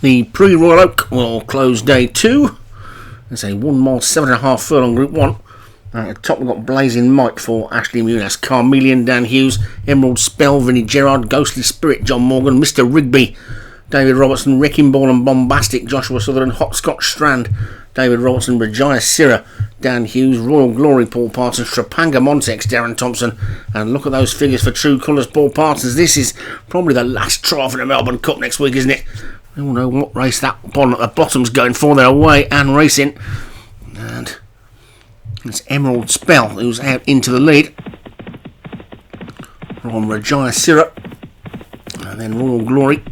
The Prix Royal Oak will close day 2. It's a 1 mile, 7.5 furlong Group 1. At the top we've got Blazing Might for Ashley Muniz, Carmelian, Dan Hughes, Emerald Spell, Vinnie Gerard, Ghostly Spirit, John Morgan, Mr. Rigby, David Robertson, Wrecking Ball and Bombastic, Joshua Sutherland, Hot Scotch Strand, David Robertson, Regina Syrah, Dan Hughes, Royal Glory, Paul Parsons, Trapanga Montex, Darren Thompson. And look at those figures for True Colours, Paul Parsons. This is probably the last trial for the Melbourne Cup next week, isn't it? We all know what race that one at the bottom's going for. They're away and racing. And it's Emerald Spell who's out into the lead from Regina Syrah. And then Royal Glory.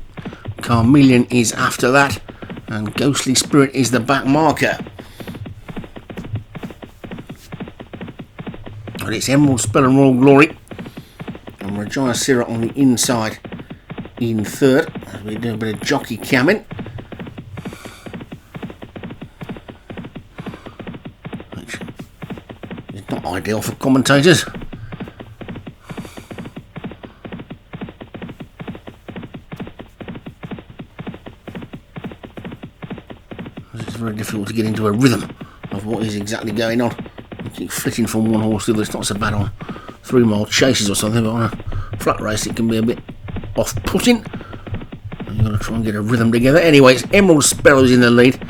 Carmelian is after that. And Ghostly Spirit is the back marker. But it's Emerald Spell and Royal Glory. And Regina Syrah on the inside in third. As we do a bit of jockey camming. Which is not ideal for commentators. It's very difficult to get into a rhythm of what is exactly going on. You keep flitting from one horse to the other. It's not so bad on 3 mile chases or something, but on a flat race it can be a bit off-putting. You've got to try and get a rhythm together. Anyway, it's Emerald Spell who's in the lead.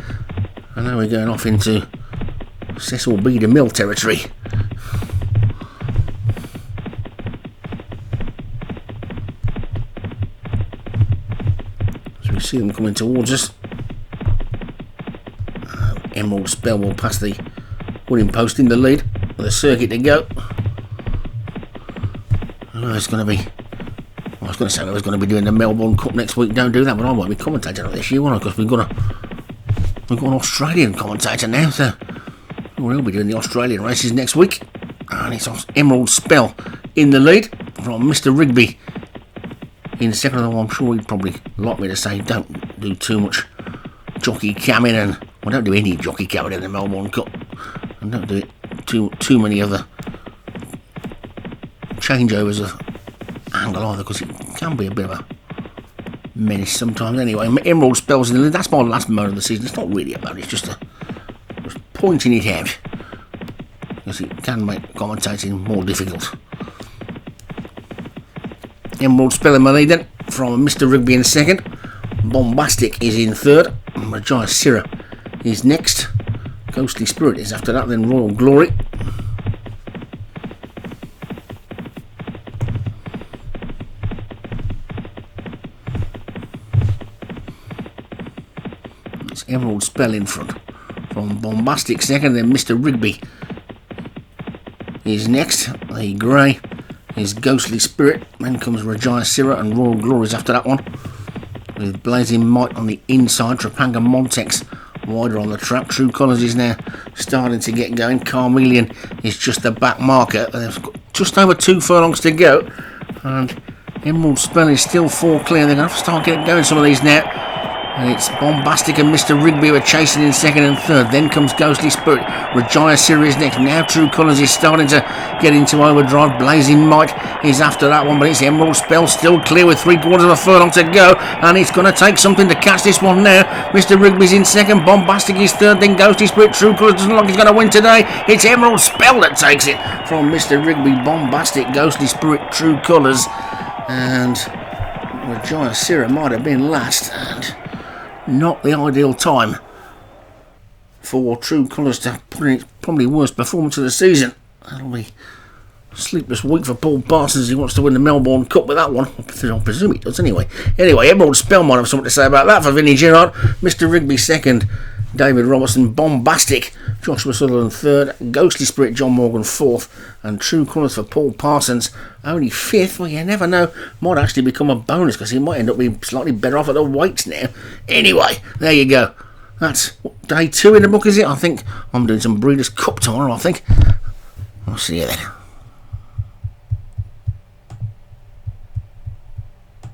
And now we're going off into Cecil B. DeMille territory. So we see them coming towards us. Emerald Spell will pass the winning post in the lead with a circuit to go. It's going to be... I was going to say I was going to be doing the Melbourne Cup next week. Don't do that, but I won't be commentating on this year, won't I? Because we've got an Australian commentator now, so we'll be doing the Australian races next week. And it's Emerald Spell in the lead from Mr. Rigby in second. Although I'm sure he'd probably like me to say don't do too much jockey camming, and I don't do any jockey camming in the Melbourne Cup, and don't do it too many other changeovers of angle either, because it can be a bit of a menace sometimes. Anyway, Emerald Spell's in the lead. That's my last moan of the season. It's not really a moan, it's just pointing it out, because it can make commentating more difficult. Emerald Spell in my lead then, from Mr. Rigby in second. Bombastic is in third. Regina Syrah is next. Ghostly Spirit is after that, then Royal Glory. It's Emerald Spell in front from Bombastic second, then Mr. Rigby is next. The grey is Ghostly Spirit, then comes Regina Syrah and Royal Glory is after that one, with Blazing Might on the inside. Trapanga Montex wider on the track. True Colours is now starting to get going. Carmelian is just the back marker. They've got just over 2 furlongs to go, and Emerald Spell is still 4 clear. They're going to have to start getting going some of these now. And it's Bombastic and Mr. Rigby who are chasing in second and third. Then comes Ghostly Spirit. Regina Syrah is next. Now True Colours is starting to get into overdrive. Blazing Might is after that one, but it's Emerald Spell still clear with 3/4 of a furlong to go, and it's going to take something to catch this one now. Mr. Rigby's in second. Bombastic is third. Then Ghostly Spirit. True Colours doesn't look like he's going to win today. It's Emerald Spell that takes it from Mr. Rigby. Bombastic, Ghostly Spirit, True Colours, and Regina Syrah might have been last, and not the ideal time for True Colours to put in its probably worst performance of the season. That'll be a sleepless week for Paul Parsons. He wants to win the Melbourne Cup with that one. I presume he does anyway. Emerald Spell might have something to say about that for Vinnie Gerard. Mr. Rigby second. David Robertson, Bombastic, Joshua Sutherland third, Ghostly Spirit, John Morgan fourth, and True Colours for Paul Parsons only fifth. Well, you never know, might actually become a bonus, because he might end up being slightly better off at the weights now. Anyway, there you go. That's day 2 in the book, is it? I think I'm doing some Breeders' Cup tomorrow, I think. I'll see you then.